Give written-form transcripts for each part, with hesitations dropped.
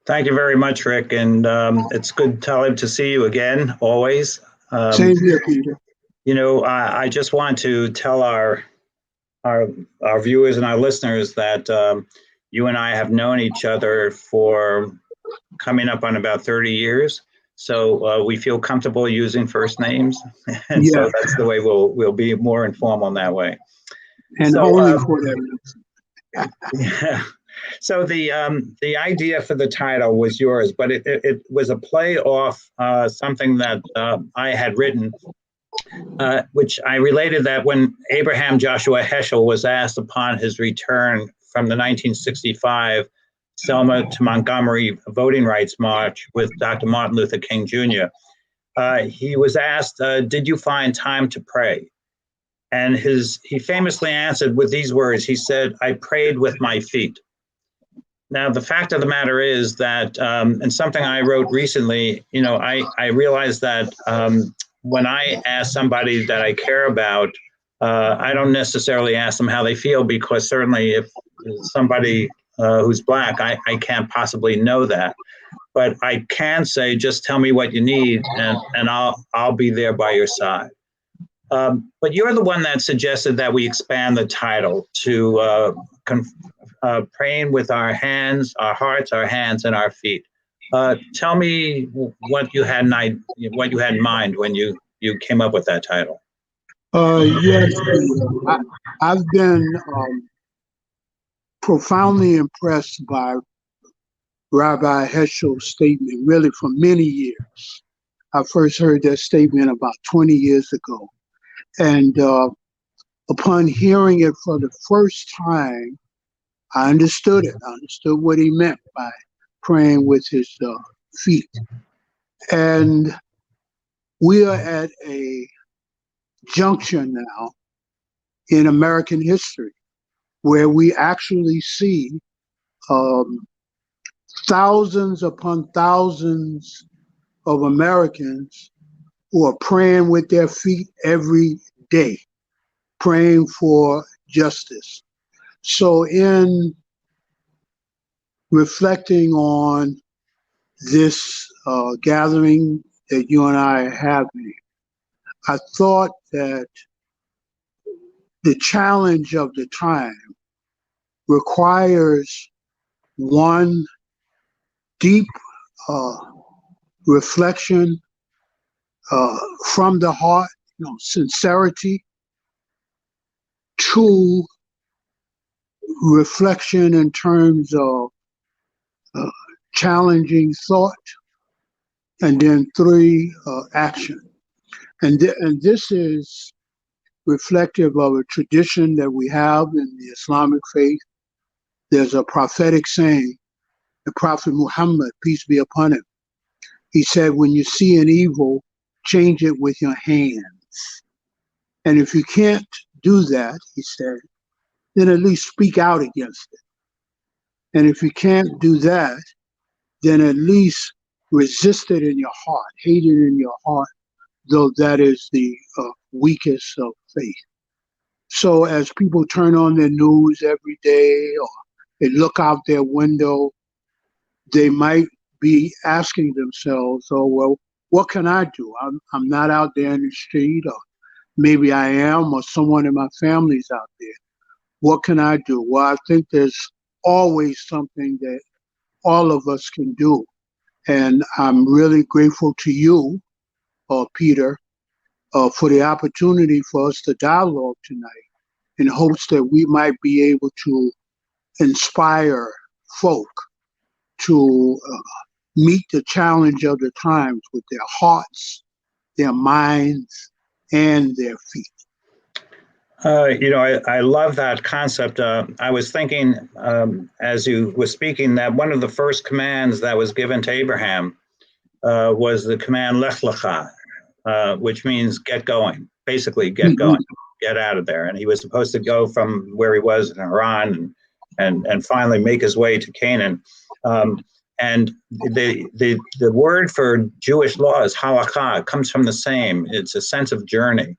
Thank you very much, Rick. And it's good, Talib, to see you again, always. Um, Same here, Peter. I just want to tell our, our viewers and our listeners that you and I have known each other for coming up on about 30 years. So we feel comfortable using first names. And Yeah, so that's the way we'll be more informal that way. and So, only for that reason. yeah. So the idea for the title was yours, but it was a play off something that I had written, which I related that when Abraham Joshua Heschel was asked upon his return from the 1965 Selma to Montgomery voting rights march with Dr. Martin Luther King Jr., he was asked, "Did you find time to pray?" And he famously answered with these words. He said, "I prayed with my feet." Now, the fact of the matter is that, and something I wrote recently, I realized that when I ask somebody that I care about, I don't necessarily ask them how they feel, because certainly if somebody who's Black, I can't possibly know that. But I can say, just tell me what you need, and I'll be there by your side. But you're the one that suggested that we expand the title to praying with our hands, our hearts, our hands, and our feet. Tell me what you had in mind when you came up with that title. Yes, Peter. I've been profoundly impressed by Rabbi Heschel's statement, really for many years. I first heard that statement about 20 years ago. And upon hearing it for the first time, I understood it. I understood what he meant by praying with his feet. And we are at a junction now in American history where we actually see thousands upon thousands of Americans who are praying with their feet every day, praying for justice. So in reflecting on this gathering that you and I are having, I thought that the challenge of the time requires one deep reflection from the heart, sincerity, two, reflection in terms of challenging thought, and then three, action. And this is reflective of a tradition that we have in the Islamic faith. There's a prophetic saying, the Prophet Muhammad, peace be upon him, he said, when you see an evil, change it with your hands. And if you can't do that, he said, then at least speak out against it. And if you can't do that, then at least resist it in your heart, hate it in your heart, though that is the weakest of faith. So as people turn on their news every day or they look out their window, they might be asking themselves, oh, well, what can I do? I'm not out there in the street, or maybe I am, or someone in my family's out there. What can I do? Well, I think there's always something that all of us can do. And I'm really grateful to you, Peter, for the opportunity for us to dialogue tonight, in hopes that we might be able to inspire folk to meet the challenge of the times with their hearts, their minds, and their feet. I love that concept. I was thinking, as you were speaking, that one of the first commands that was given to Abraham was the command Lech Lecha, which means get going, basically get going, get out of there. And he was supposed to go from where he was in Haran and finally make his way to Canaan. And the word for Jewish law is halakha. It comes from the same. It's a sense of journey.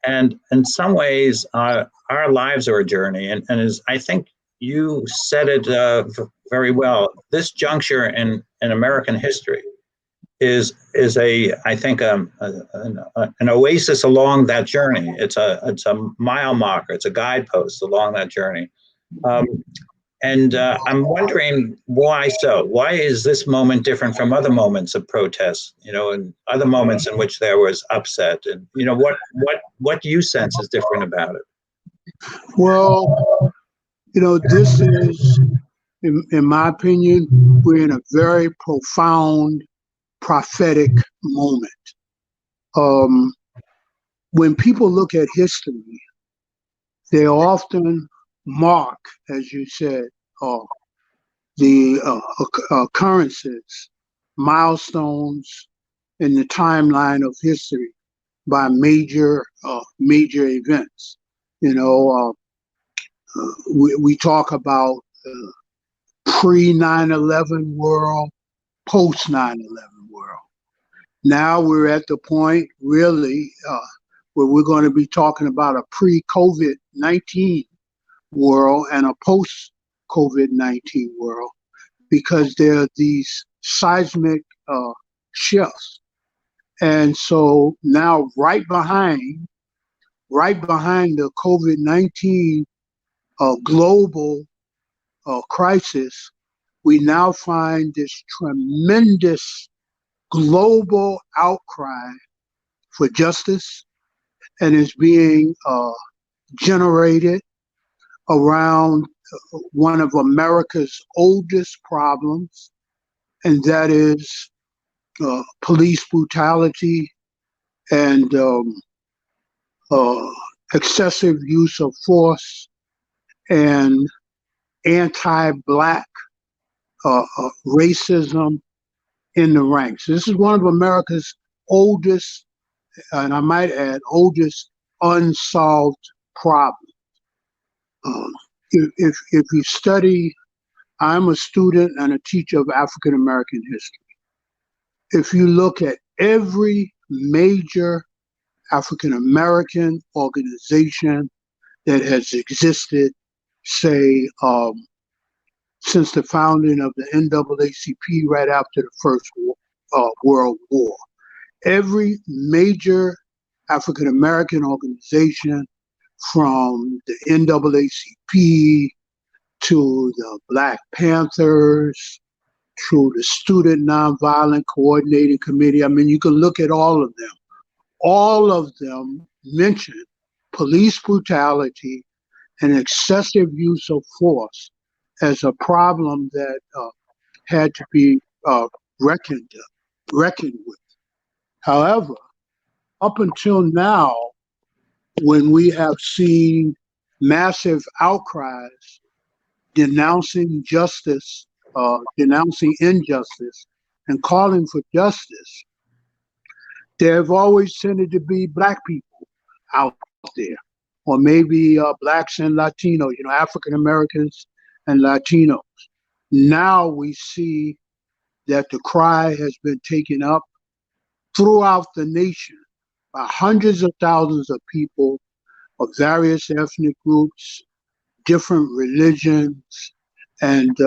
And in some ways, our lives are a journey. And as I think you said it very well. This juncture in American history is I think an oasis along that journey. It's a mile marker. It's a guidepost along that journey. And I'm wondering why so. Why is this moment different from other moments of protest? And other moments in which there was upset. And what do you sense is different about it? Well, this is, in my opinion, we're in a very profound prophetic moment. When people look at history, they often mark, as you said, the occurrences, milestones in the timeline of history by major events. We talk about pre 9/11 world, post 9/11 world. Now we're at the point, really, where we're going to be talking about a pre-COVID-19 world and a post-COVID-19 world, because there are these seismic shifts. And so now right behind the COVID-19 global crisis, we now find this tremendous global outcry for justice, and is being generated around one of America's oldest problems, and that is police brutality and excessive use of force and anti-Black racism in the ranks. This is one of America's oldest, and I might add, oldest unsolved problems. If you study, I'm a student and a teacher of African American history. If you look at every major African American organization that has existed, say, since the founding of the NAACP right after the First World War, every major African American organization, from the NAACP to the Black Panthers to the Student Nonviolent Coordinating Committee, I mean, you can look at all of them. All of them mention police brutality and excessive use of force as a problem that had to be reckoned with. However, up until now, when we have seen massive outcries denouncing justice, denouncing injustice, and calling for justice, there have always tended to be Black people out there, or maybe Blacks and Latinos, African Americans and Latinos. Now we see that the cry has been taken up throughout the nation by hundreds of thousands of people of various ethnic groups, different religions, and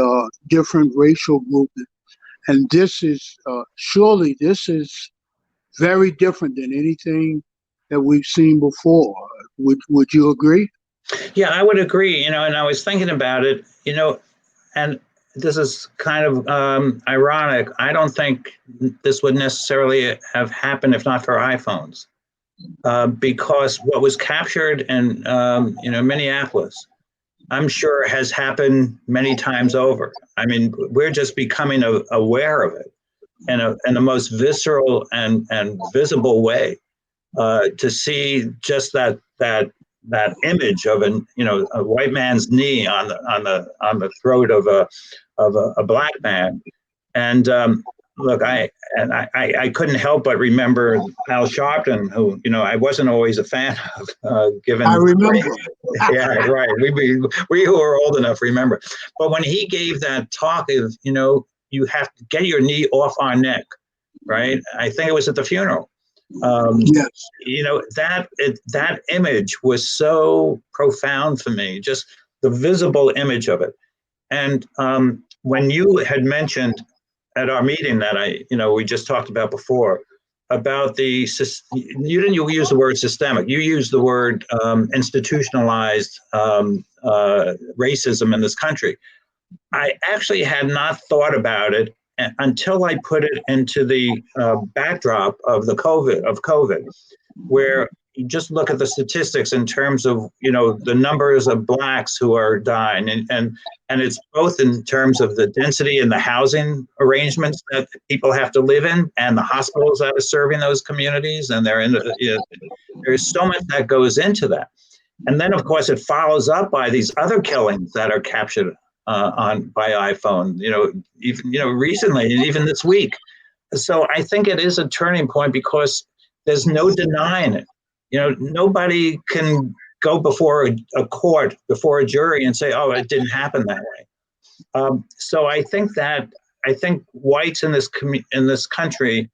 different racial movements. And this is, surely this is very different than anything that we've seen before. Would you agree? Yeah, I would agree, and I was thinking about it, and this is kind of ironic. I don't think this would necessarily have happened if not for iPhones, because what was captured in Minneapolis, I'm sure has happened many times over. I mean, we're just becoming aware of it in the most visceral and visible way, to see just that image of a white man's knee on the throat of a Black man. And look, I couldn't help but remember Al Sharpton, who I wasn't always a fan of. Given I remember. Yeah, right. We who are old enough remember. But when he gave that talk of you have to get your knee off our neck, right? I think it was at the funeral. Yes. That image was so profound for me. Just the visible image of it. And when you had mentioned at our meeting that we just talked about before, about you didn't use the word systemic, you used the word institutionalized racism in this country. I actually had not thought about it until I put it into the backdrop of COVID, where you just look at the statistics in terms of the numbers of blacks who are dying, and it's both in terms of the density and the housing arrangements that people have to live in, and the hospitals that are serving those communities, and there's so much that goes into that. And then of course it follows up by these other killings that are captured by iPhone, even recently, even this week. So I think it is a turning point because there's no denying it. Nobody can go before a court, before a jury, and say, "Oh, it didn't happen that way." So I think whites in this country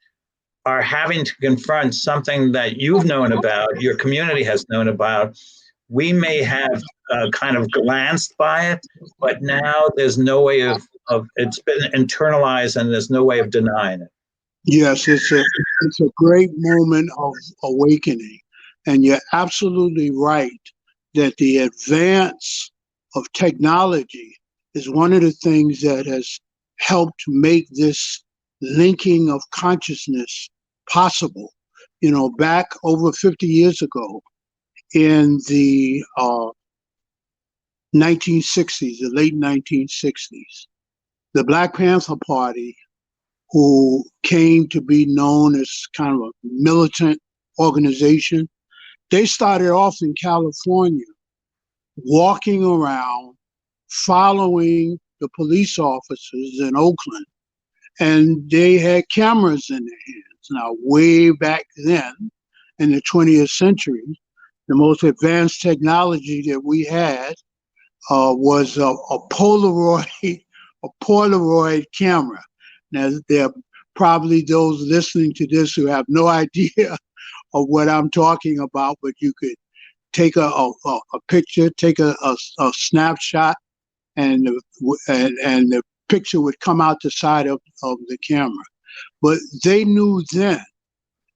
are having to confront something that you've known about, your community has known about. We may have kind of glanced by it, but now there's no way of it's been internalized, and there's no way of denying it. Yes, it's a great moment of awakening. And you're absolutely right that the advance of technology is one of the things that has helped make this linking of consciousness possible. Back over 50 years ago in the 1960s, the late 1960s, the Black Panther Party, who came to be known as kind of a militant organization, they started off in California, walking around, following the police officers in Oakland, and they had cameras in their hands. Now, way back then, in the 20th century, the most advanced technology that we had was a Polaroid camera. Now, there are probably those listening to this who have no idea of what I'm talking about, but you could take a picture, take a snapshot, and the picture would come out the side of the camera. But they knew then,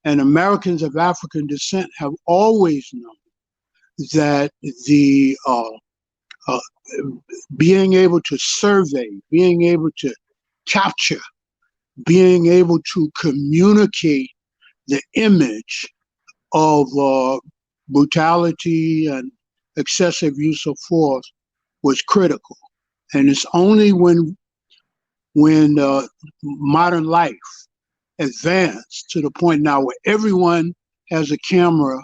and Americans of African descent have always known, that the being able to survey, being able to capture, being able to communicate the image of brutality and excessive use of force was critical. And it's only when modern life advanced to the point now where everyone has a camera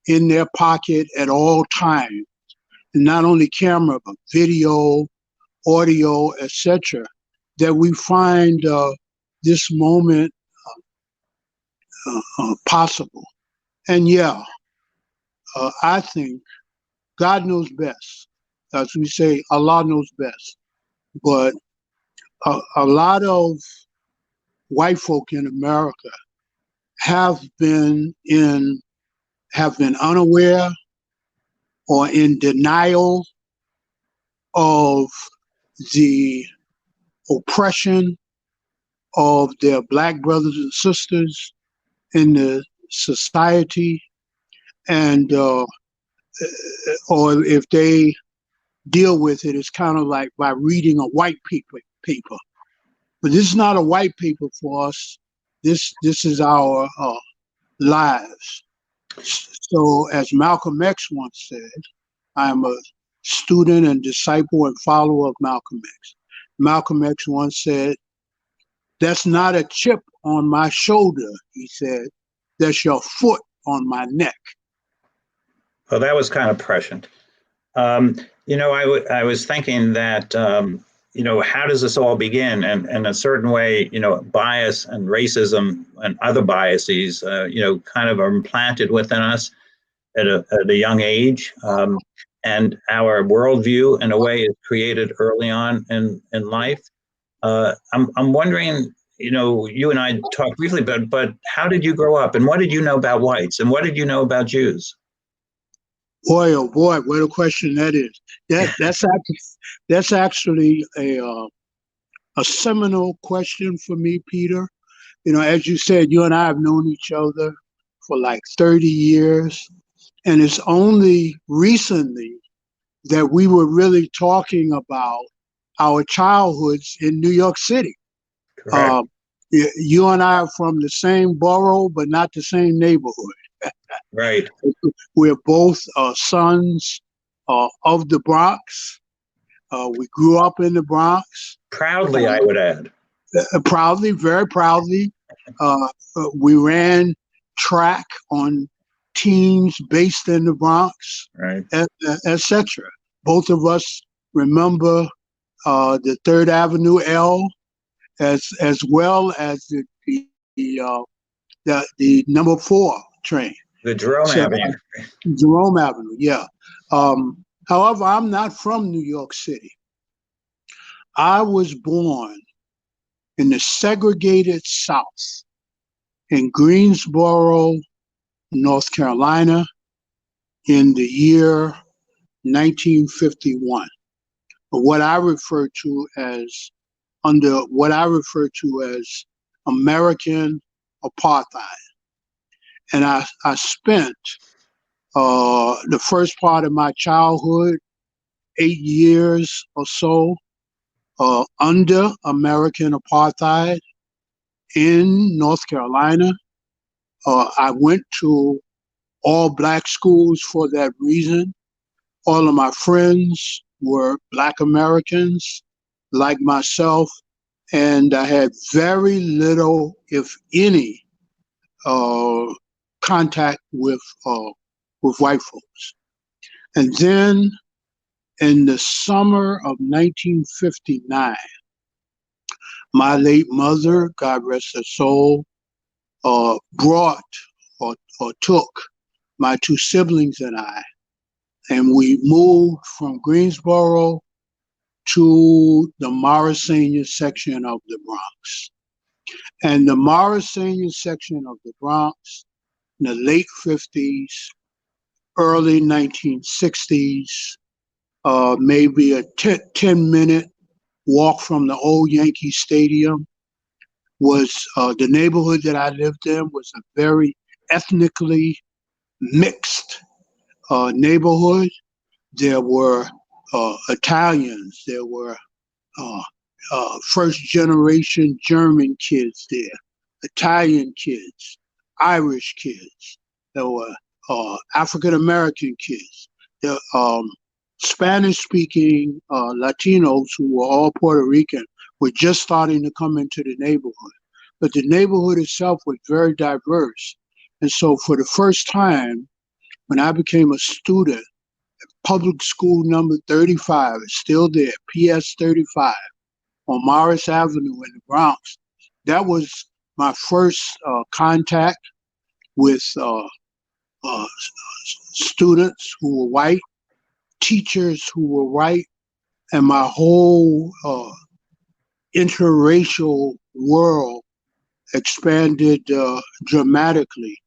in their pocket at all times, and not only camera, but video, audio, etc., that we find this moment possible. And I think God knows best. As we say, Allah knows best. But a lot of white folk in America have been unaware or in denial of the oppression of their Black brothers and sisters in the society, and or if they deal with it, it's kind of like by reading a white paper. But this is not a white paper for us. This is our lives. So, as Malcolm X once said, I am a student and disciple and follower of Malcolm X. Malcolm X once said, "That's not a chip on my shoulder," he said, "that's your foot on my neck." Well, that was kind of prescient. I was thinking that, how does this all begin? And in a certain way, bias and racism and other biases, kind of are implanted within us at a young age. And our worldview, in a way, is created early on in life. I'm wondering, you and I talked briefly, but how did you grow up? And what did you know about whites? And what did you know about Jews? Boy, oh boy, what a question that is. That's actually a seminal question for me, Peter. You know, as you said, you and I have known each other for like 30 years, and it's only recently that we were really talking about our childhoods in New York City. Correct. You and I are from the same borough, but not the same neighborhood. Right. We're both sons of the Bronx. We grew up in the Bronx. Proudly, I would add. Proudly, very proudly. We ran track on teams based in the Bronx, Right. etc. Both of us remember the Third Avenue L as well as the number 4 train. The Jerome Avenue. Jerome Avenue, yeah. However, I'm not from New York City. I was born in the segregated South in Greensboro, North Carolina, in the year 1951. What I refer to as American apartheid. And I spent the first part of my childhood, 8 years or so, under American apartheid in North Carolina. I went to all Black schools for that reason. All of my friends were Black Americans, like myself, and I had very little, if any, contact with white folks. And then in the summer of 1959, my late mother, God rest her soul, brought or took my 2 siblings and I, and we moved from Greensboro to the Morrisania section of the Bronx. And the Morrisania section of the Bronx in the late 50s, early 1960s, maybe a 10-minute walk from the old Yankee Stadium, was the neighborhood that I lived in was a very ethnically mixed neighborhood. There were Italians, there were first generation German kids there, Italian kids, Irish kids, there were African American kids, there Spanish speaking Latinos who were all Puerto Rican were just starting to come into the neighborhood. But the neighborhood itself was very diverse. And so for the first time, when I became a student, public school number 35 is still there, PS 35 on Morris Avenue in the Bronx. That was my first contact with students who were white, teachers who were white, and my whole interracial world expanded dramatically,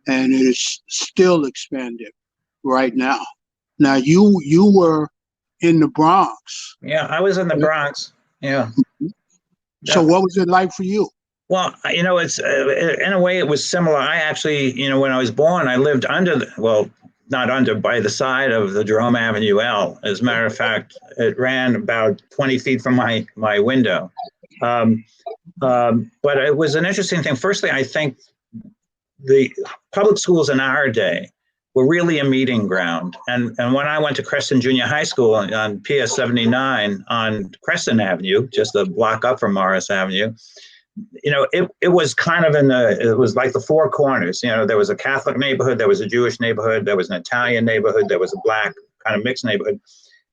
and it is still expanded right now. Now, you were in the Bronx. Yeah, I was in the Bronx. Yeah. So what was it like for you? Well, you know, it's in a way it was similar. I actually, you know, when I was born, I lived not under, by the side of the Jerome Avenue L. As a matter of fact, it ran about 20 feet from my window. But it was an interesting thing. Firstly, I think the public schools in our day were really a meeting ground. And when I went to Creston Junior High School on PS 79 on Creston Avenue, just a block up from Morris Avenue, you know, it was kind of it was like the 4 corners. You know, there was a Catholic neighborhood, there was a Jewish neighborhood, there was an Italian neighborhood, there was a Black kind of mixed neighborhood.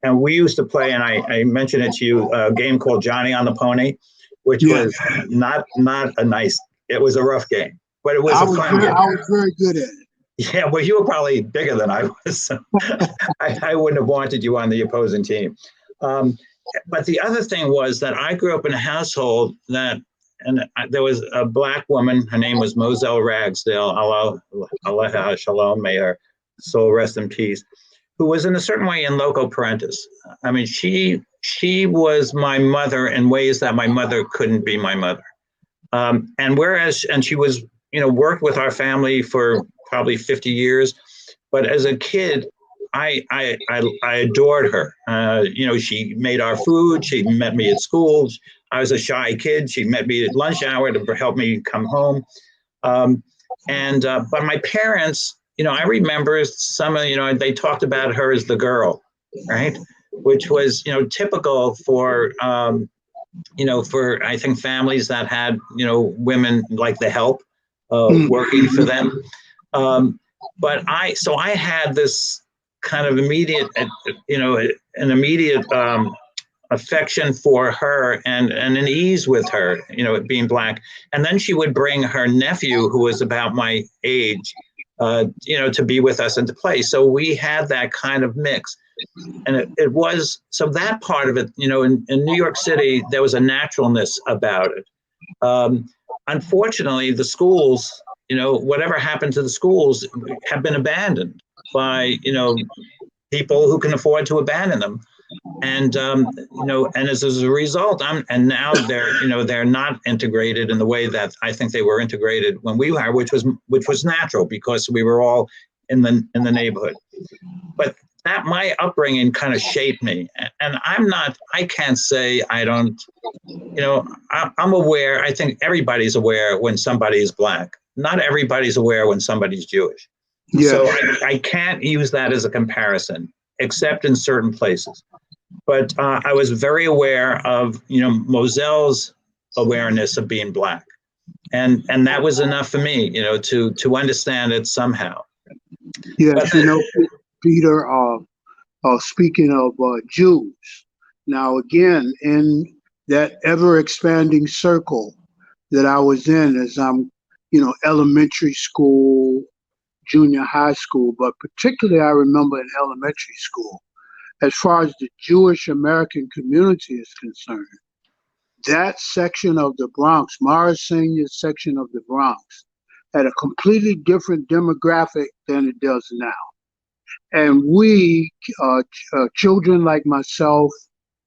And we used to play, and I mentioned it to you, a game called Johnny on the Pony, which was not a nice, it was a rough game, but it was a fun game. I was very good at it. Yeah, well, you were probably bigger than I was, so I wouldn't have wanted you on the opposing team. But the other thing was that I grew up in a household there was a Black woman. Her name was Moselle Ragsdale. Allah shalom, may her soul rest in peace. who was in a certain way in loco parentis. I mean, she was my mother in ways that my mother couldn't be my mother. And she was, worked with our family for probably 50 years. But as a kid, I adored her. She made our food. She met me at school. I was a shy kid. She met me at lunch hour to help me come home. But my parents, I remember some of, they talked about her as the girl, right? Which was, typical for, for, I think, families that had, women like the help working for them. But I had this kind of immediate, an immediate affection for her and an ease with her, being Black. And then she would bring her nephew, who was about my age, to be with us and to play. So we had that kind of mix. And it was, so that part of it, in New York City, there was a naturalness about it. Unfortunately, the schools, whatever happened to the schools have been abandoned by, people who can afford to abandon them. And, and as a result, now they're not integrated in the way that I think they were integrated when we were, which was natural because we were all in the neighborhood. But that my upbringing kind of shaped me. And I can't say I don't, I'm aware. I think everybody's aware when somebody is Black. Not everybody's aware when somebody's Jewish. Yeah. So I can't use that as a comparison, except in certain places. But I was very aware of, Moselle's awareness of being Black. And that was enough for me, to understand it somehow. Yes, Peter, speaking of Jews, now again, in that ever-expanding circle that I was in as I'm, elementary school, junior high school, but particularly I remember in elementary school, as far as the Jewish American community is concerned, that section of the Bronx, Morris Senior's section of the Bronx, had a completely different demographic than it does now. And we, children like myself,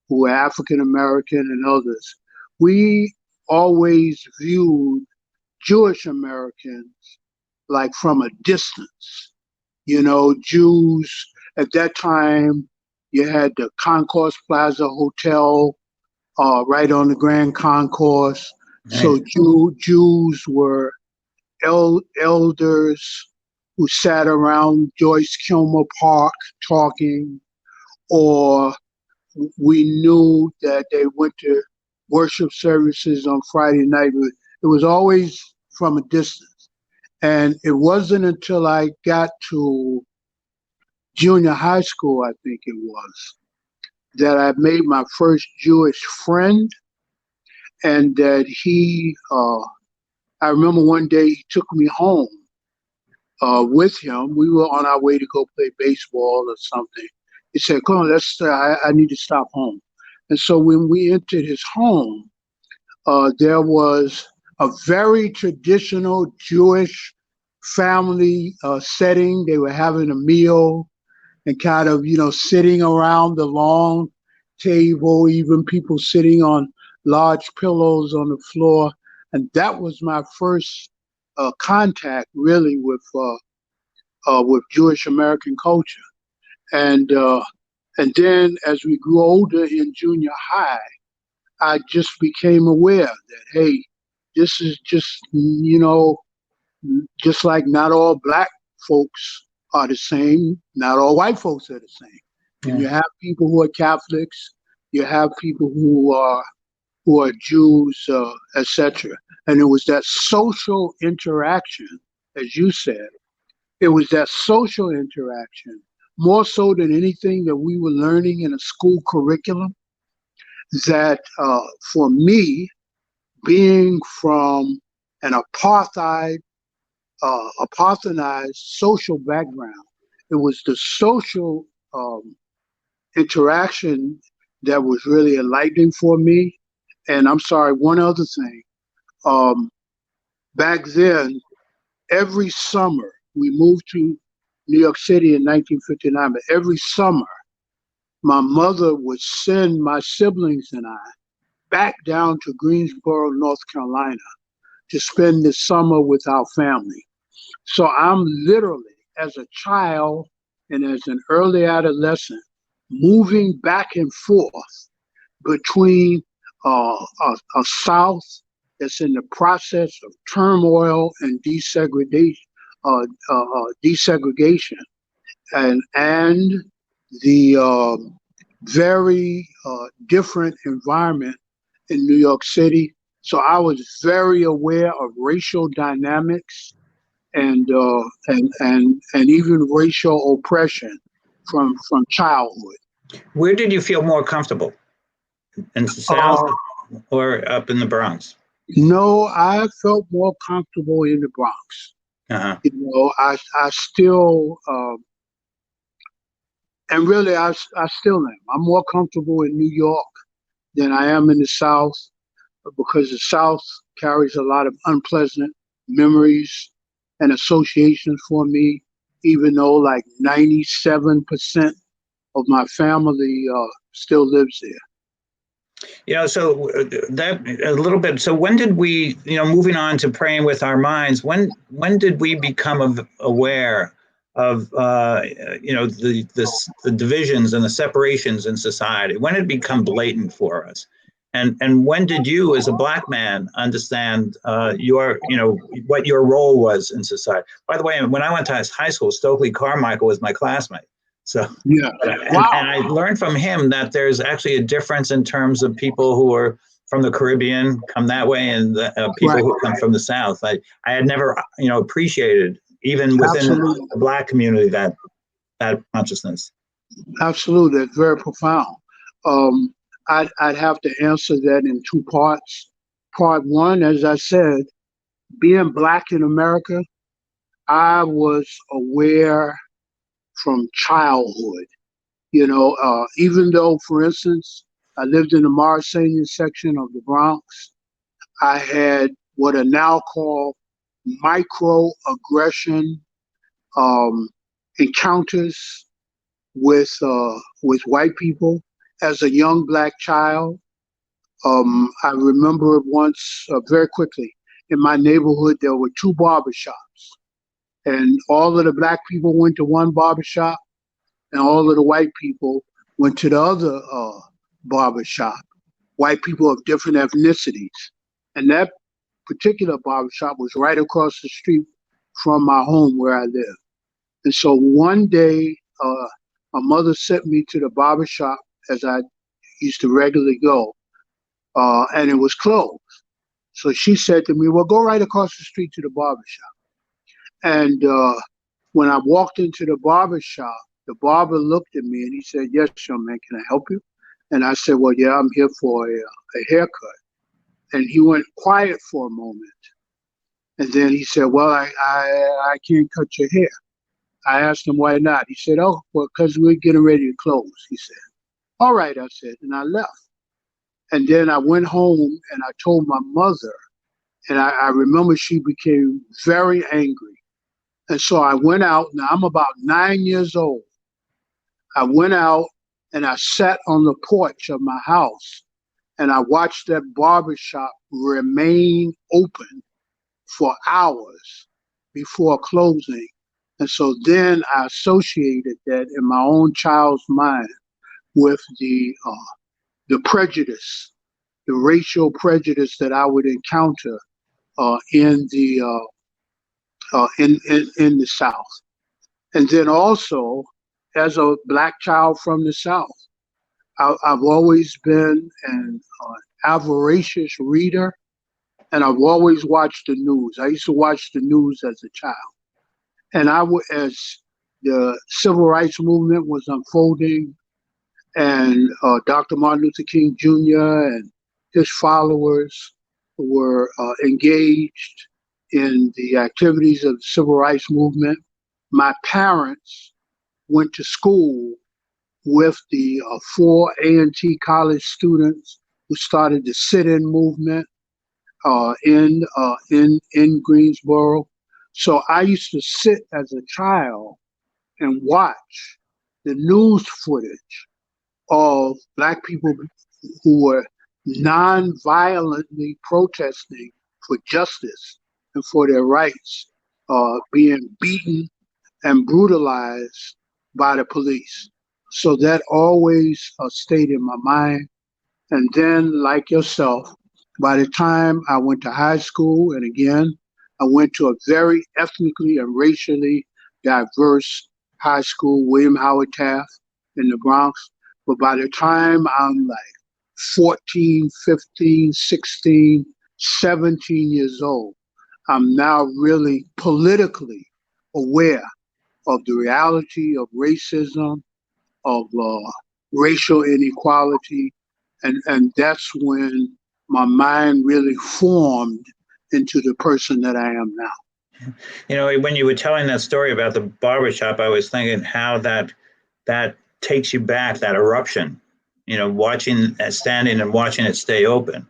who are African American and others, we always viewed Jewish Americans like from a distance. Jews at that time, you had the Concourse Plaza Hotel right on the Grand Concourse. Right. So Jews were elders who sat around Joyce Kilmer Park talking, or we knew that they went to worship services on Friday night. It was always from a distance. And it wasn't until I got to junior high school, I think it was, that I made my first Jewish friend, and that I remember one day he took me home with him. We were on our way to go play baseball or something. He said, "Come on, I need to stop home." And so when we entered his home, there was a very traditional Jewish family setting. They were having a meal and kind of, sitting around the long table, even people sitting on large pillows on the floor. And that was my first contact really with Jewish American culture. And then as we grew older in junior high, I just became aware that, hey, this is just, just like not all Black folks are the same, not all white folks are the same. Yeah. You have people who are Catholics, you have people who are Jews, etc. And it was that social interaction, as you said, it was that social interaction, more so than anything that we were learning in a school curriculum, that for me, being from an apartheid apartheid social background. It was the social interaction that was really enlightening for me. And I'm sorry, one other thing. Back then, every summer, we moved to New York City in 1959, but every summer, my mother would send my siblings and I back down to Greensboro, North Carolina to spend the summer with our family. So I'm literally, as a child and as an early adolescent, moving back and forth between a South that's in the process of turmoil and desegregation, and the very different environment in New York City. So I was very aware of racial dynamics and even racial oppression from childhood. Where did you feel more comfortable? In the South or up in the Bronx? No, I felt more comfortable in the Bronx. Uh-huh. You know, I still, and really I still am. I'm more comfortable in New York than I am in the South, because the South carries a lot of unpleasant memories and associations for me, even though like 97% of my family still lives there. Yeah, so that a little bit. So when did we, moving on to praying with our minds, when did we become aware of, the divisions and the separations in society? When did it become blatant for us? And when did you, as a Black man, understand what your role was in society? By the way, when I went to high school, Stokely Carmichael was my classmate. So yeah, wow. And I learned from him that there's actually a difference in terms of people who are from the Caribbean come that way, and people who come from the South. I had never appreciated, even within the Black community, that consciousness. Absolutely, it's very profound. I'd have to answer that in two parts. Part one, as I said, being Black in America, I was aware from childhood. Even though, for instance, I lived in the Morrisanian section of the Bronx, I had what are now called microaggression encounters with white people as a young Black child. I remember once, very quickly, in my neighborhood, there were two barbershops, and all of the Black people went to one barbershop, and all of the white people went to the other barbershop, white people of different ethnicities. And that particular barbershop was right across the street from my home where I live. And so one day, my mother sent me to the barbershop, as I used to regularly go, and it was closed. So she said to me, well, go right across the street to the barbershop. And when I walked into the barbershop, the barber looked at me and he said, yes, young man, can I help you? And I said, well, yeah, I'm here for a haircut. And he went quiet for a moment. And then he said, well, I can't cut your hair. I asked him, why not? He said, oh, well, because we're getting ready to close, he said. All right, I said, and I left. And then I went home and I told my mother, and I remember she became very angry. And so I went out, now I'm about 9 years old. I went out and I sat on the porch of my house and I watched that barbershop remain open for hours before closing. And so then I associated that in my own child's mind with the prejudice, the racial prejudice that I would encounter in the South. And then also, as a Black child from the South, I've always been an avaricious reader, and I've always watched the news. I used to watch the news as a child. And as the civil rights movement was unfolding, and Dr. Martin Luther King Jr. and his followers were engaged in the activities of the civil rights movement, my parents went to school with the 4 A&T college students who started the sit-in movement in Greensboro. So I used to sit as a child and watch the news footage of Black people who were non-violently protesting for justice and for their rights, being beaten and brutalized by the police. So that always stayed in my mind. And then, like yourself, by the time I went to high school, and again, I went to a very ethnically and racially diverse high school, William Howard Taft in the Bronx. But by the time I'm like 14, 15, 16, 17 years old, I'm now really politically aware of the reality of racism, of racial inequality, and that's when my mind really formed into the person that I am now. You know, when you were telling that story about the barbershop, I was thinking how that takes you back, that eruption, you know, standing and watching it stay open,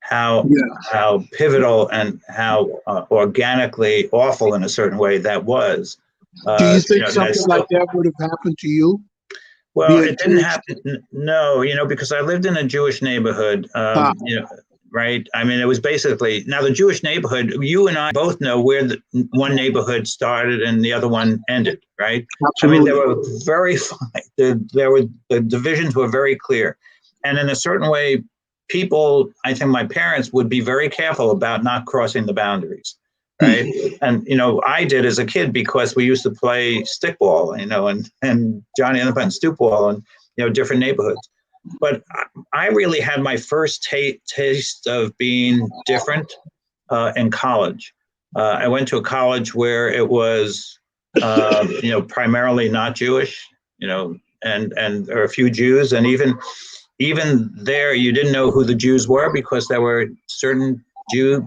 how pivotal and how organically awful in a certain way that was. Do you think something like that would have happened to you? Well, it didn't happen. No, you know, because I lived in a Jewish neighborhood, you know, right? I mean, it was basically, now the Jewish neighborhood, you and I both know where the one neighborhood started and the other one ended, right? Absolutely. I mean, they were very fine. The divisions were very clear. And in a certain way, people, I think my parents would be very careful about not crossing the boundaries. Right. And, you know, I did as a kid because we used to play stickball, you know, and Johnny and the Button stoop ball and, you know, different neighborhoods. But I really had my first taste of being different in college. I went to a college where it was, you know, primarily not Jewish, you know, and there were a few Jews. And even there, you didn't know who the Jews were because there were certain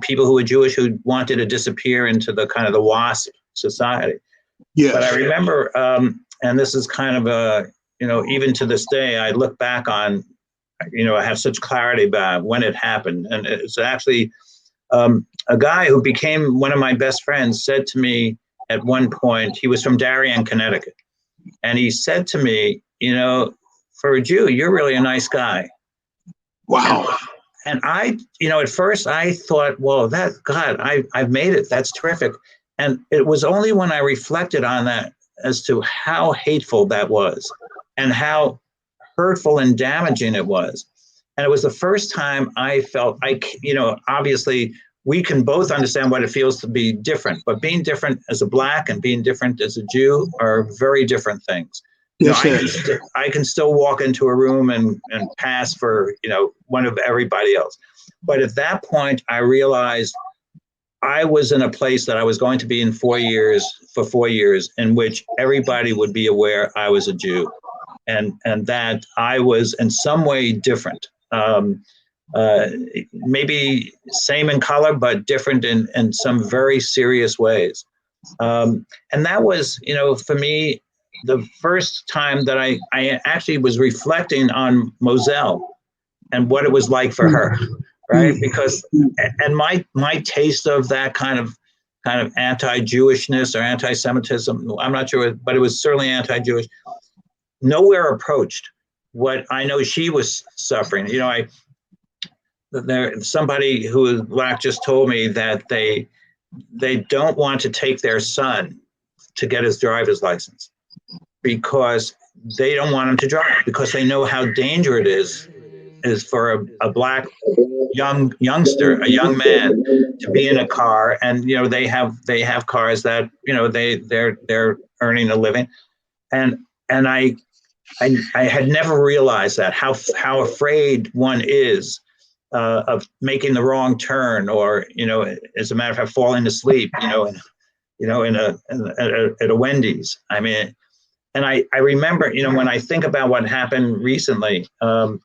people who were Jewish who wanted to disappear into the kind of the WASP society. Yes. But I remember, and this is kind of a, you know, even to this day, I look back on, you know, I have such clarity about when it happened. And it's actually a guy who became one of my best friends said to me at one point, he was from Darien, Connecticut. And he said to me, you know, for a Jew, you're really a nice guy. Wow. And I, you know, at first I thought, well, I've made it. That's terrific. And it was only when I reflected on that as to how hateful that was and how hurtful and damaging it was. And it was the first time I felt you know, obviously we can both understand what it feels to be different, but being different as a Black and being different as a Jew are very different things. You know, I can still walk into a room and pass for, you know, one of everybody else. But at that point, I realized I was in a place that I was going to be in 4 years, for 4 years, in which everybody would be aware I was a Jew and that I was in some way different. Maybe same in color, but different in some very serious ways. And that was, you know, for me, the first time that I actually was reflecting on Moselle and what it was like for her, right? Because, and my taste of that kind of anti-Jewishness or anti-Semitism, I'm not sure, but it was certainly anti-Jewish, nowhere approached what I know she was suffering. You know, somebody who was Black just told me that they don't want to take their son to get his driver's license because they don't want him to drive, because they know how dangerous it is for a Black youngster, a young man, to be in a car. And, you know, they have cars that, you know, they're earning a living. And I had never realized that, how afraid one is of making the wrong turn, or, you know, as a matter of fact, falling asleep, at a Wendy's. I mean, and I remember, you know, when I think about what happened recently, you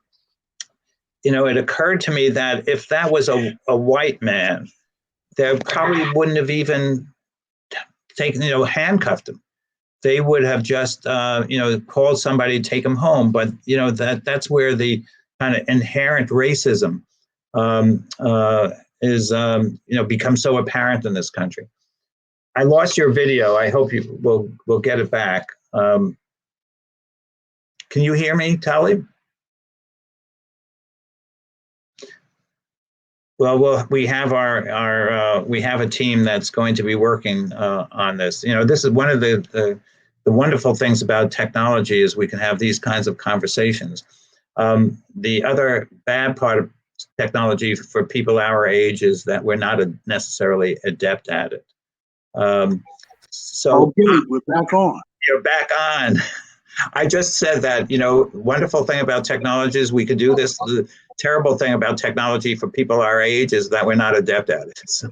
know, it occurred to me that if that was a white man, they probably wouldn't have even taken, you know, handcuffed him. They would have just, you know, called somebody to take him home. But, you know, that's where the kind of inherent racism is, you know, becomes so apparent in this country. I lost your video. I hope you will get it back. Um, can you hear me, Talib? Well, we have we have a team that's going to be working on this. You know, this is one of the wonderful things about technology is we can have these kinds of conversations. The other bad part of technology for people our age is that we're not necessarily adept at it. So okay, we're back on. You're back on. I just said that, you know, wonderful thing about technology is we could do this. The terrible thing about technology for people our age is that we're not adept at it. So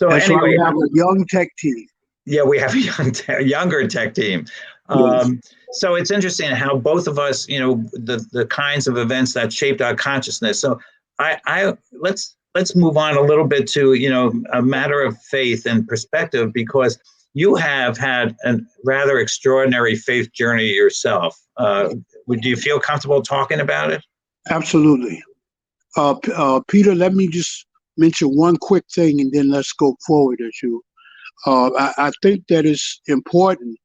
That's anyway, why we have a young tech team. Yeah, we have a younger tech team. Yes. So it's interesting how both of us, you know, the kinds of events that shaped our consciousness. So let's move on a little bit to, you know, a matter of faith and perspective, because you have had a rather extraordinary faith journey yourself. Do you feel comfortable talking about it? Absolutely. Peter, let me just mention one quick thing and then let's go forward as you. I think that it's important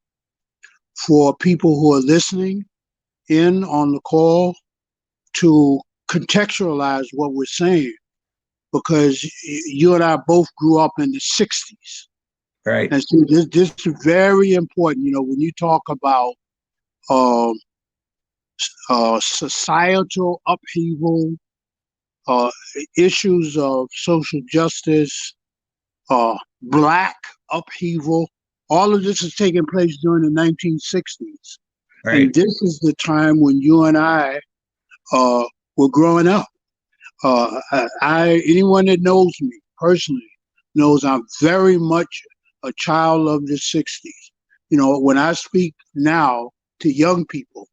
for people who are listening in on the call to contextualize what we're saying, because you and I both grew up in the 60s. Right. And so this is very important. You know, when you talk about societal upheaval, issues of social justice, Black upheaval, all of this is taking place during the 1960s. Right. And this is the time when you and I were growing up. Anyone that knows me personally knows I'm very much a child of the 60s. You know, when I speak now to young people,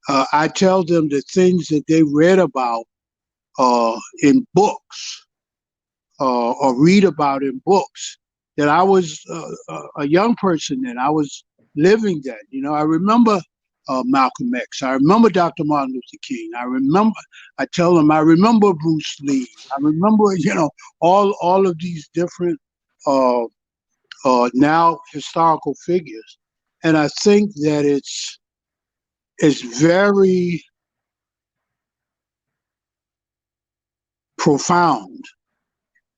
I tell them the things that they read about in books or read about in books, that I was a young person then. I was living that. You know, I remember Malcolm X. I remember Dr. Martin Luther King. I tell them, I remember Bruce Lee. I remember, you know, all of these different now historical figures. And I think that it's very profound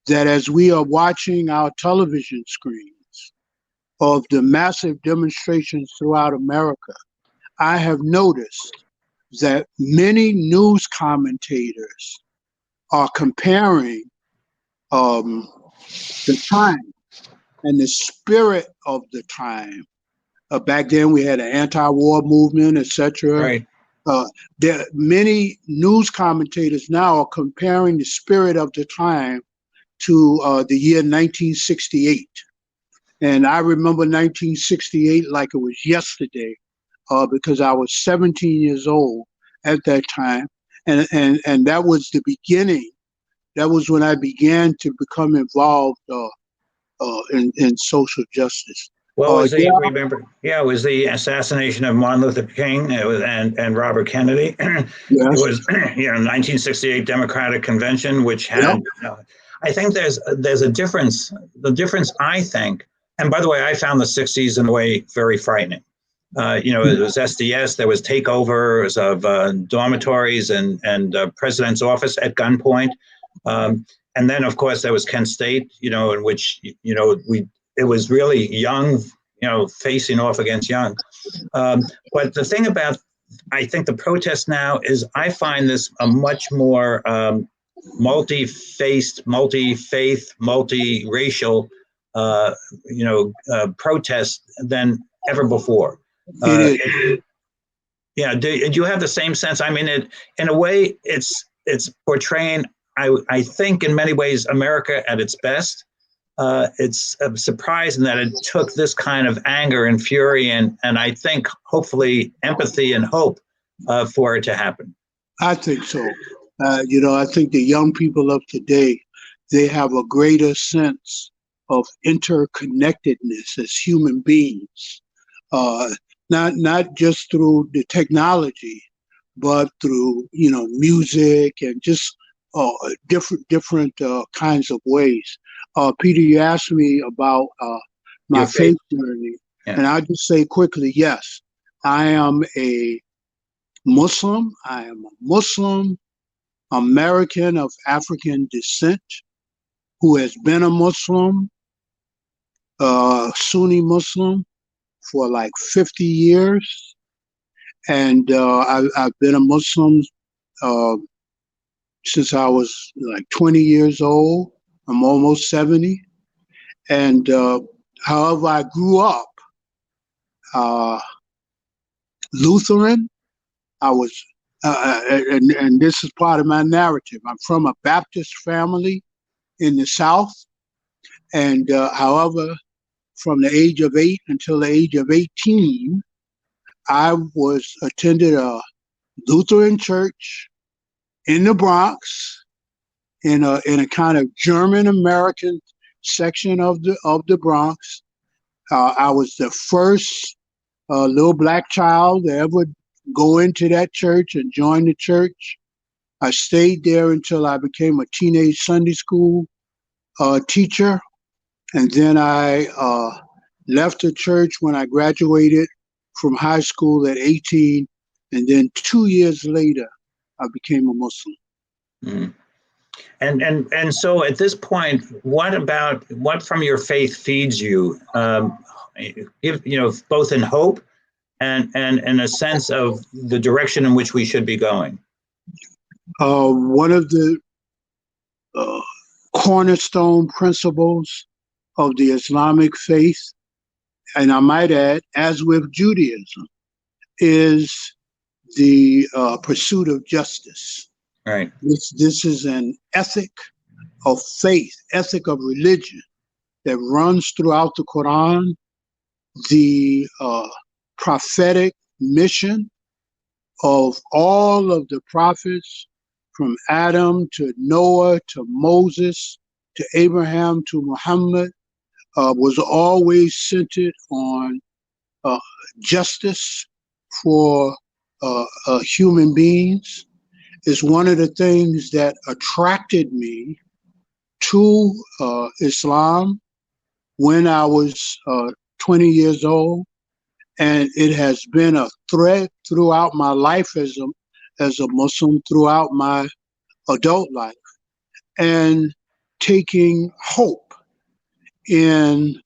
that as we are watching our television screens of the massive demonstrations throughout America, I have noticed that many news commentators are comparing the time and the spirit of the time. Back then, we had an anti-war movement, etc. Right. Many news commentators now are comparing the spirit of the time to the year 1968. And I remember 1968 like it was yesterday, because I was 17 years old at that time. And that was the beginning. That was when I began to become involved in social justice. Well, it was the assassination of Martin Luther King and Robert Kennedy. It Yes. was, you know, 1968 Democratic Convention, which had, I think there's a difference. The difference, I think, and by the way, I found the 60s in a way very frightening. You know, it was SDS, there was takeovers of dormitories and president's office at gunpoint. And then, of course, there was Kent State, you know, in which, you know, it was really young, you know, facing off against young. But the thing about, I think, the protest now is I find this a much more multi-faced, multi-faith, multi-racial, you know, protest than ever before. Yeah, do you have the same sense? I mean, in a way, it's portraying, I think, in many ways, America at its best. It's surprising that it took this kind of anger and fury and I think hopefully empathy and hope for it to happen. I think so. You know, I think the young people of today, they have a greater sense of interconnectedness as human beings, not just through the technology, but through, you know, music and just different kinds of ways. Peter, you asked me about my faith journey. Yeah. And I'll just say quickly, yes, I am a Muslim. I am a Muslim American of African descent who has been a Muslim, Sunni Muslim, for like 50 years. And I've been a Muslim uh, since I was like 20 years old. I'm almost 70. And however, I grew up Lutheran. I was, and this is part of my narrative. I'm from a Baptist family in the South. And however, from the age of 8 until the age of 18, I was attended a Lutheran church in the Bronx, in a kind of German American section of the Bronx. I was the first little black child to ever go into that church and join the church. I stayed there until I became a teenage Sunday school teacher, and then I left the church when I graduated from high school at 18, and then 2 years later, I became a Muslim. Mm. And so at this point, what from your faith feeds you? If, both in hope and a sense of the direction in which we should be going. One of the cornerstone principles of the Islamic faith, and I might add, as with Judaism, is the pursuit of justice. Right. This is an ethic of faith, ethic of religion that runs throughout the Quran, the prophetic mission of all of the prophets, from Adam to Noah to Moses to Abraham to Muhammad, was always centered on justice for human beings. Is one of the things that attracted me to Islam when I was 20 years old. And it has been a thread throughout my life as a Muslim, throughout my adult life, and taking hope in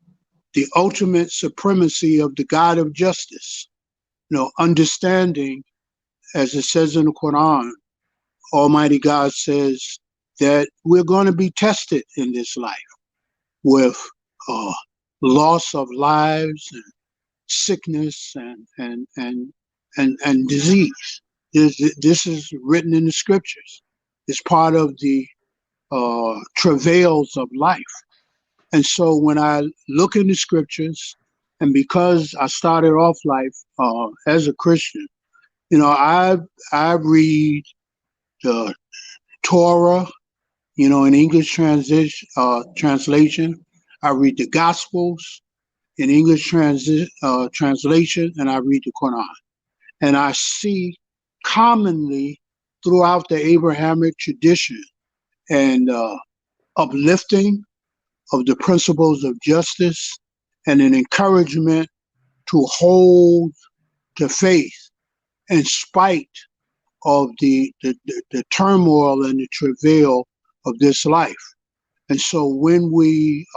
the ultimate supremacy of the God of justice. Understanding, as it says in the Quran, Almighty God says that we're going to be tested in this life with loss of lives and sickness and disease. This is written in the scriptures. It's part of the travails of life. And so when I look in the scriptures, and because I started off life as a Christian, I read the Torah, in English translation. I read the Gospels in English translation, and I read the Quran. And I see commonly throughout the Abrahamic tradition and uplifting of the principles of justice and an encouragement to hold to faith in spite of the turmoil and the travail of this life. And so when we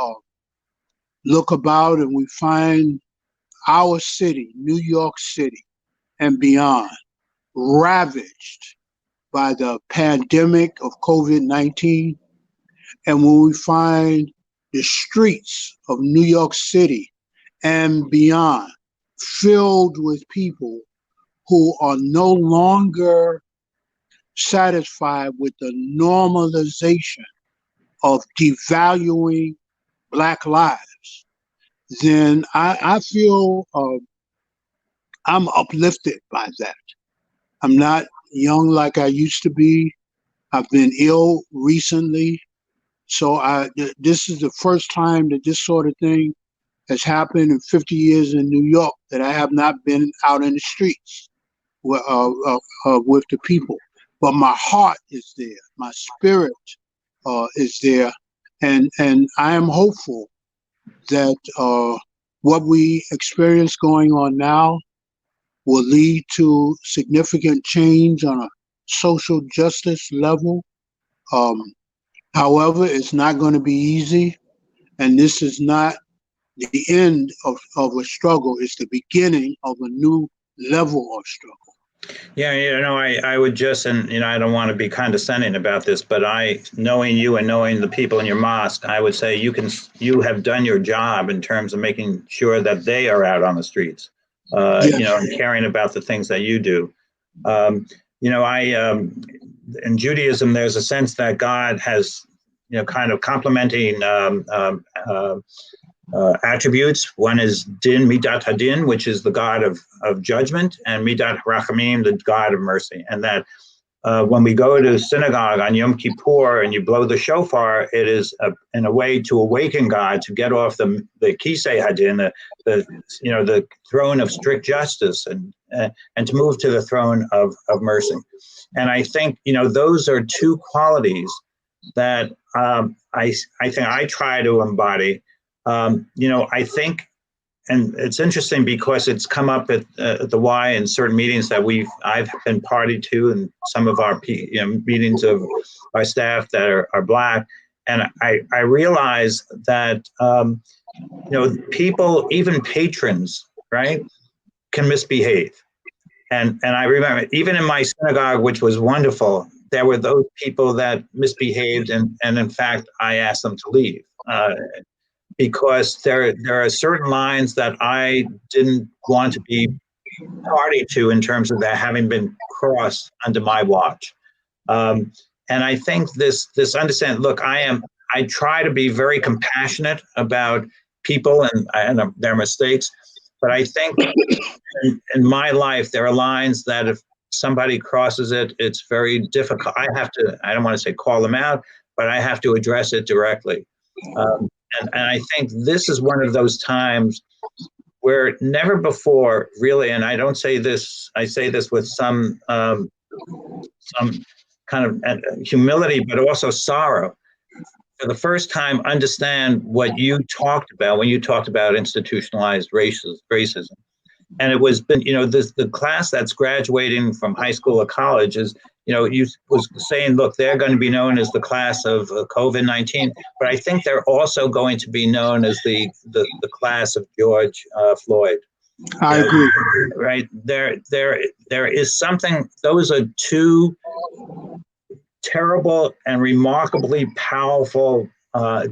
look about and we find our city, New York City and beyond, ravaged by the pandemic of COVID-19, and when we find the streets of New York City and beyond filled with people who are no longer satisfied with the normalization of devaluing Black lives, then I feel I'm uplifted by that. I'm not young like I used to be. I've been ill recently. So this is the first time that this sort of thing has happened in 50 years in New York, that I have not been out in the streets with the people. But my heart is there. My spirit is there. And I am hopeful that what we experience going on now will lead to significant change on a social justice level. However, it's not going to be easy, and this is not the end of a struggle. It's the beginning of a new level of struggle. Yeah, I would just, and I don't want to be condescending about this, but knowing you and knowing the people in your mosque, I would say you have done your job in terms of making sure that they are out on the streets, Yes. and caring about the things that you do. In Judaism, there's a sense that God has, kind of complementing attributes. One is Din, Midat Hadin, which is the God of judgment, and Midat Rachamim, the God of mercy. And that when we go to synagogue on Yom Kippur and you blow the shofar, it is in a way to awaken God, to get off the Kisei Hadin, the throne of strict justice, and to move to the throne of mercy. And I think those are two qualities that I think I try to embody. I think, and it's interesting because it's come up at the Y in certain meetings that I've been party to, and some of our meetings of our staff that are Black, and I realize that people, even patrons, right, can misbehave, and I remember even in my synagogue, which was wonderful, there were those people that misbehaved, and in fact I asked them to leave. Because there are certain lines that I didn't want to be party to in terms of that having been crossed under my watch. And I think this understand. Look, I try to be very compassionate about people and their mistakes, but I think in my life there are lines that if somebody crosses it, it's very difficult. I don't want to say call them out, but I have to address it directly. And I think this is one of those times where never before, really, and I don't say this, I say this with some kind of humility, but also sorrow. For the first time, understand what you talked about when you talked about institutionalized racism. And it was the class that's graduating from high school or college is, you was saying, look, they're going to be known as the class of COVID-19, but I think they're also going to be known as the class of George Floyd. I agree. Right. There is something, those are two terrible and remarkably powerful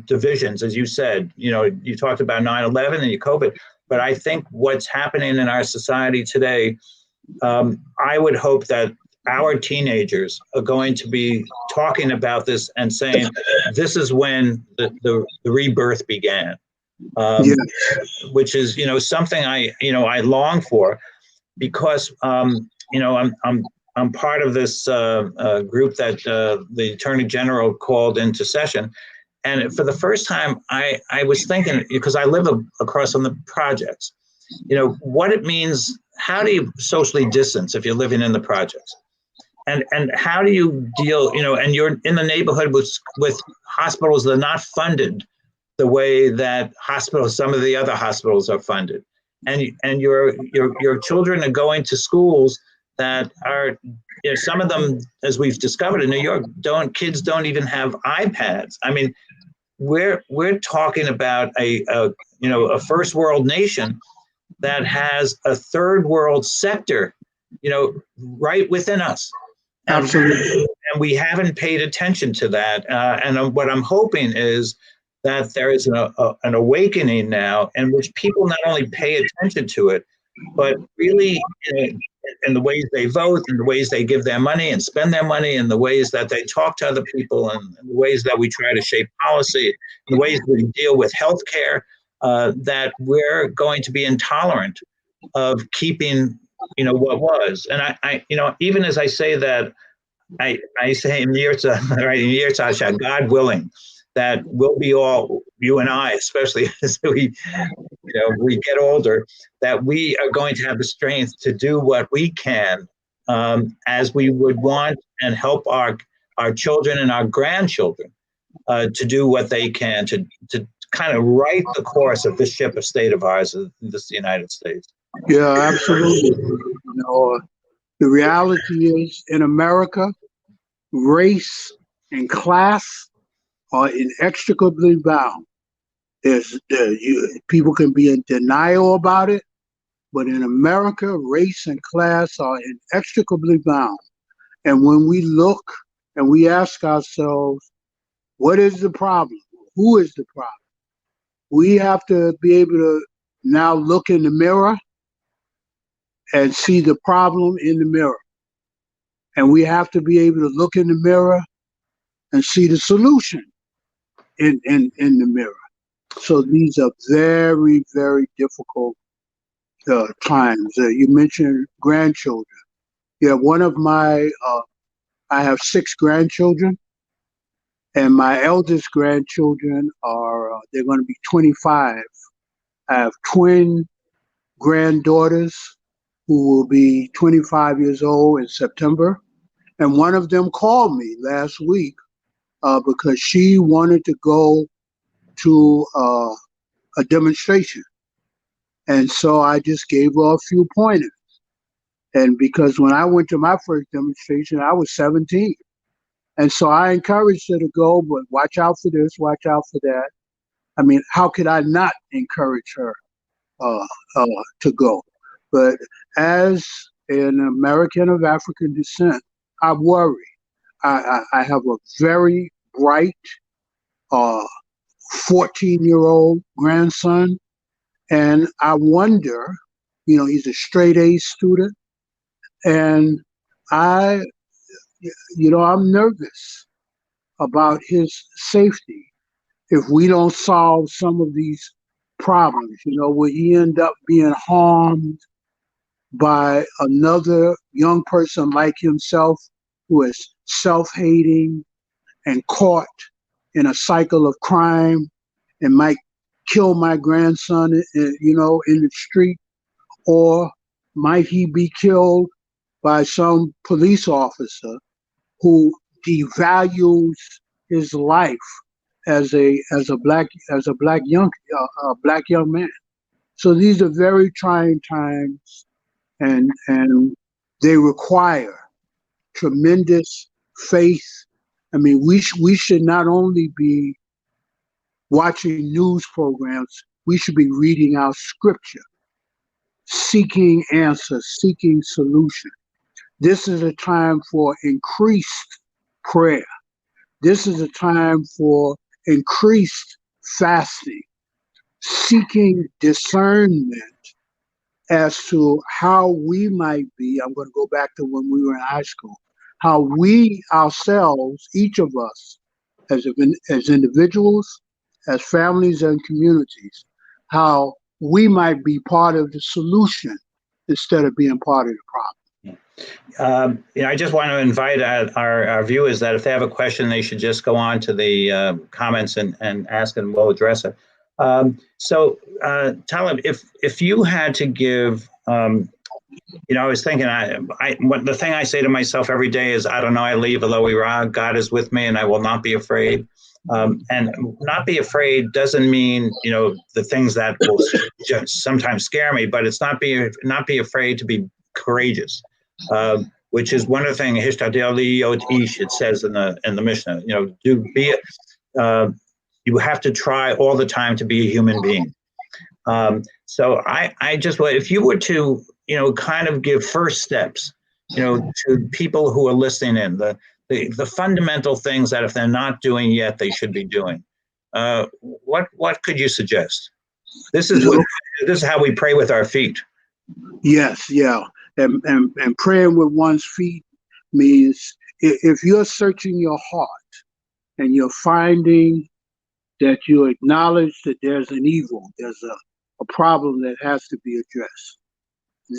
divisions, as you said. You talked about 9/11 and your COVID, but I think what's happening in our society today, I would hope that our teenagers are going to be talking about this and saying, this is when the rebirth began, Yes. which is, something I long for, because, I'm part of this group that the Attorney General called into session. And for the first time, I was thinking, because I live across from the projects, what it means. How do you socially distance if you're living in the projects? And how do you deal, and you're in the neighborhood with hospitals that are not funded the way that some of the other hospitals are funded. And your children are going to schools that are, some of them, as we've discovered in New York, kids don't even have iPads. I mean, we're talking about a first world nation that has a third world sector, right within us. Absolutely. And we haven't paid attention to that. And what I'm hoping is that there is an awakening now in which people not only pay attention to it, but really in the ways they vote, in the ways they give their money and spend their money, in the ways that they talk to other people, and the ways that we try to shape policy, in the ways we deal with healthcare, that we're going to be intolerant of keeping, what was. And I even as I say that, I say in Yirtzah, God willing, that we'll be all, you and I, especially as we get older, that we are going to have the strength to do what we can, as we would want, and help our children and our grandchildren to do what they can to kind of right the course of this ship of state of ours, this United States. Yeah, absolutely. The reality is in America, race and class are inextricably bound. People can be in denial about it, but in America, race and class are inextricably bound. And when we look and we ask ourselves, what is the problem? Who is the problem? We have to be able to now look in the mirror and see the problem in the mirror. And we have to be able to look in the mirror and see the solution in the mirror. So these are very, very difficult times. You mentioned grandchildren. Yeah, I have 6 grandchildren, and my eldest grandchildren they're going to be 25. I have twin granddaughters who will be 25 years old in September. And one of them called me last week because she wanted to go to a demonstration. And so I just gave her a few pointers. And because when I went to my first demonstration, I was 17. And so I encouraged her to go, but watch out for this, watch out for that. I mean, how could I not encourage her to go? But as an American of African descent, I worry. I have a very bright 14-year-old grandson, and I wonder, he's a straight A student, and I'm nervous about his safety if we don't solve some of these problems. Will he end up being harmed by another young person like himself who is self-hating and caught in a cycle of crime and might kill my grandson, in the street? Or might he be killed by some police officer who devalues his life as a black young man? So these are very trying times, and they require tremendous faith. I mean, we should not only be watching news programs, we should be reading our scripture, seeking answers, seeking solution. This is a time for increased prayer. This is a time for increased fasting, seeking discernment as to how we might be. I'm going to go back to when we were in high school, how we ourselves, each of us, as individuals, as families and communities, how we might be part of the solution instead of being part of the problem. I just want to invite our viewers that if they have a question, they should just go on to the comments and ask, and we'll address it. So, Talib, if you had to give, I was thinking, the thing I say to myself every day is, Adonai li v'lo ira, God is with me and I will not be afraid. And not be afraid doesn't mean, the things that will just sometimes scare me, but it's not be afraid to be courageous. Which is one of the things it says in the Mishnah. You have to try all the time to be a human being. So I just, if you were to kind of give first steps, to people who are listening in, the fundamental things that if they're not doing yet, they should be doing. What could you suggest? This is how we pray with our feet. Yes, yeah. And praying with one's feet means if you're searching your heart and you're finding that you acknowledge that there's an evil, there's a problem that has to be addressed,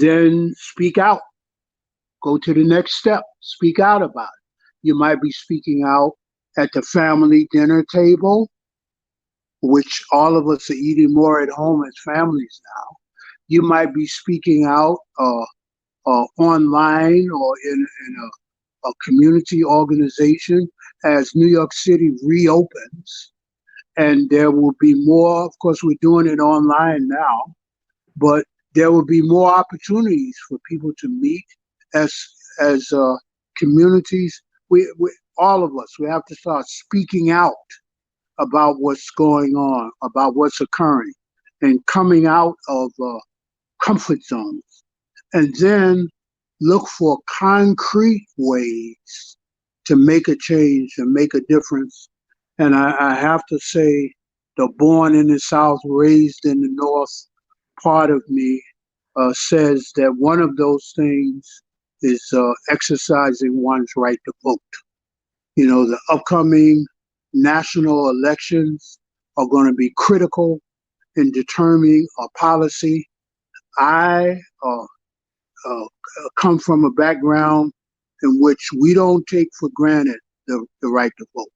then speak out. Go to the next step. Speak out about it. You might be speaking out at the family dinner table, which all of us are eating more at home as families now. You might be speaking out online or in a community organization as New York City reopens. and there will be more. Of course, we're doing it online now, but there will be more opportunities for people to meet as communities. We all of us, we have to start speaking out about what's going on, about what's occurring, and coming out of comfort zones, and then look for concrete ways to make a change and make a difference. And I have to say, the born in the South, raised in the North part of me says that one of those things is exercising one's right to vote. You know, the upcoming national elections are going to be critical in determining a policy. I come from a background in which we don't take for granted the right to vote.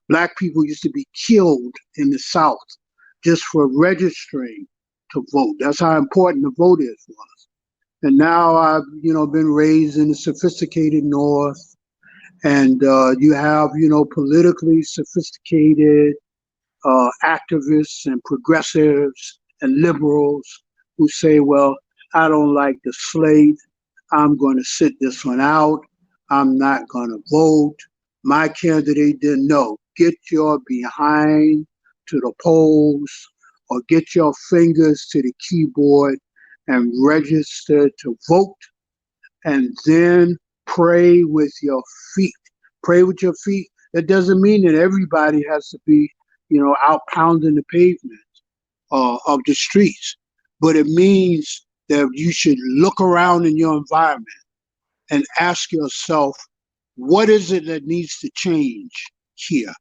Black people used to be killed in the South just for registering to vote. That's how important the vote is for us. And now I've, been raised in the sophisticated North, and you have, politically sophisticated activists and progressives and liberals who say, well, I don't like the slate. I'm going to sit this one out. I'm not going to vote. My candidate didn't know. Get your behind to the polls, or get your fingers to the keyboard and register to vote, and then pray with your feet. Pray with your feet. That doesn't mean that everybody has to be, out pounding the pavement of the streets, but it means that you should look around in your environment and ask yourself, what is it that needs to change here?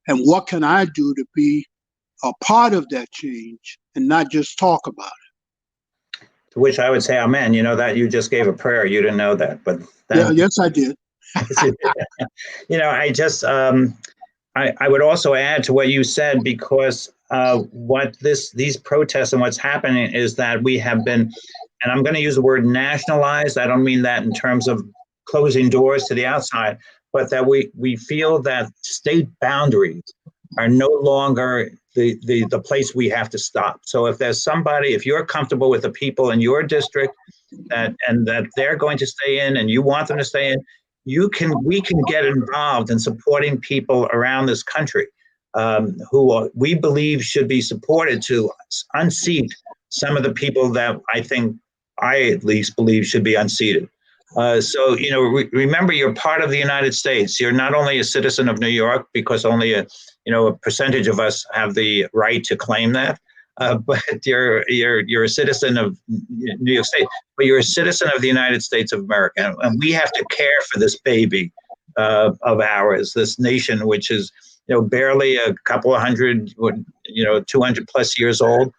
And what can I do to be a part of that change and not just talk about it? To which I would say, amen. You know that you just gave a prayer. You didn't know that, but yeah, yes, I did. I just, I would also add to what you said, because what these protests and what's happening is that we have been, and I'm going to use the word nationalized. I don't mean that in terms of closing doors to the outside, but that we feel that state boundaries are no longer the place we have to stop. So if there's somebody, if you're comfortable with the people in your district and that they're going to stay in and you want them to stay in, we can get involved in supporting people around this country who we believe should be supported to unseat some of the people that I at least believe should be unseated. So, remember, you're part of the United States. You're not only a citizen of New York, because only a percentage of us have the right to claim that, but you're a citizen of New York State, but you're a citizen of the United States of America. And we have to care for this baby of ours, this nation, which is, barely a couple of hundred, 200 plus years old.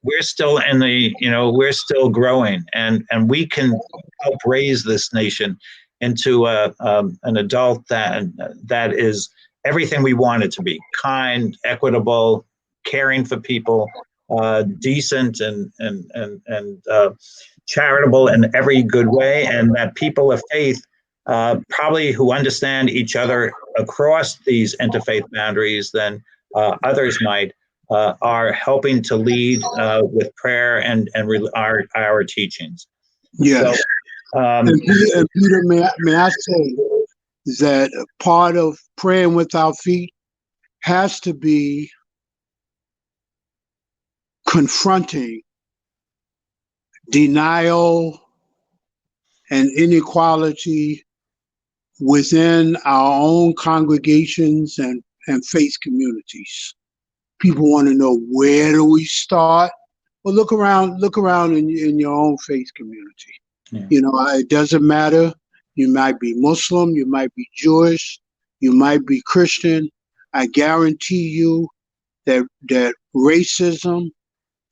We're still we're still growing, and we can help raise this nation into an adult that is everything we want it to be: kind, equitable, caring for people, decent, and charitable in every good way, and that people of faith, probably who understand each other across these interfaith boundaries than others might, are helping to lead with prayer and our teachings. Yes. So, and Peter, may I say that part of praying with our feet has to be confronting denial and inequality within our own congregations and faith communities. People want to know, where do we start? Well, look around in your own faith community. Yeah. It doesn't matter. You might be Muslim, you might be Jewish, you might be Christian. I guarantee you that racism,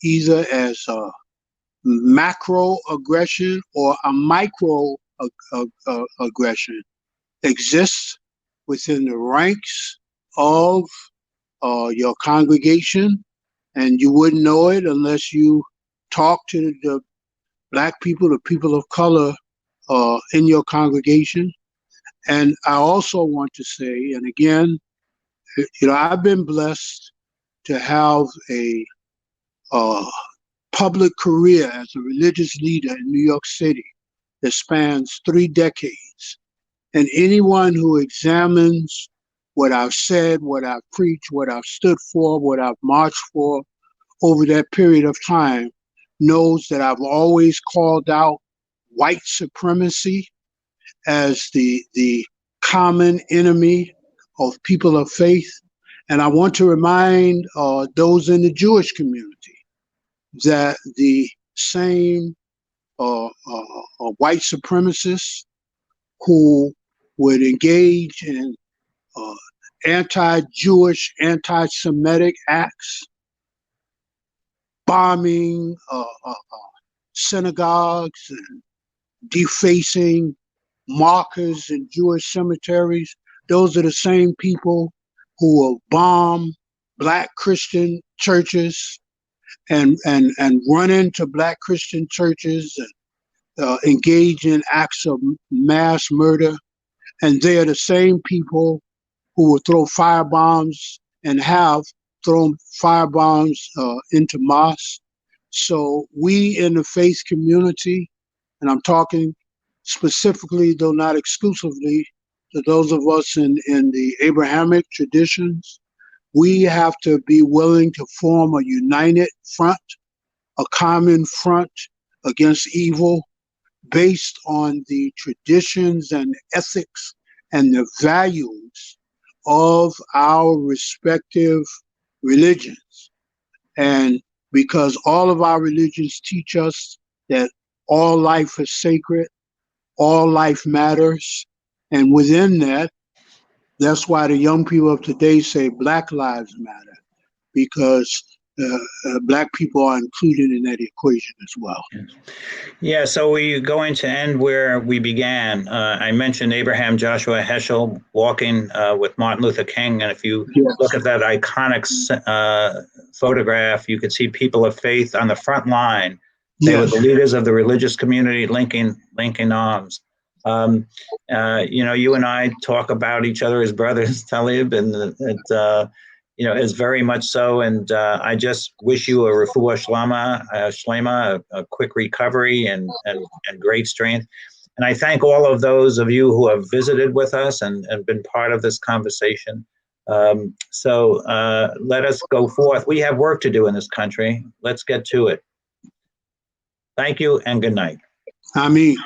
either as a macro aggression or a micro aggression, exists within the ranks of your congregation, and you wouldn't know it unless you talk to the Black people, the people of color in your congregation. And I also want to say, and again, I've been blessed to have a public career as a religious leader in New York City that spans 3 decades. And anyone who examines what I've said, what I've preached, what I've stood for, what I've marched for over that period of time knows that I've always called out white supremacy as the common enemy of people of faith. And I want to remind those in the Jewish community that the same white supremacists who would engage in anti-Jewish, anti-Semitic acts, bombing synagogues and defacing markers in Jewish cemeteries. Those are the same people who will bomb Black Christian churches and run into Black Christian churches and engage in acts of mass murder. And they are the same people who will throw firebombs and have thrown firebombs into mosques. So we in the faith community, and I'm talking specifically, though not exclusively, to those of us in the Abrahamic traditions, we have to be willing to form a united front, a common front against evil based on the traditions and ethics and the values of our respective religions. And because all of our religions teach us that all life is sacred, all life matters, and within that, that's why the young people of today say Black Lives Matter, because Black people are included in that equation as well. Yeah, so we're going to end where we began. I mentioned Abraham Joshua Heschel walking with Martin Luther King, and if you look at that iconic photograph, you could see people of faith on the front line. They were the leaders of the religious community linking arms. You and I talk about each other as brothers, Talib, and is very much so. And I just wish you a refuah shlema, a quick recovery and great strength. And I thank all of those of you who have visited with us and been part of this conversation. So let us go forth. We have work to do in this country. Let's get to it. Thank you and good night. Ameen.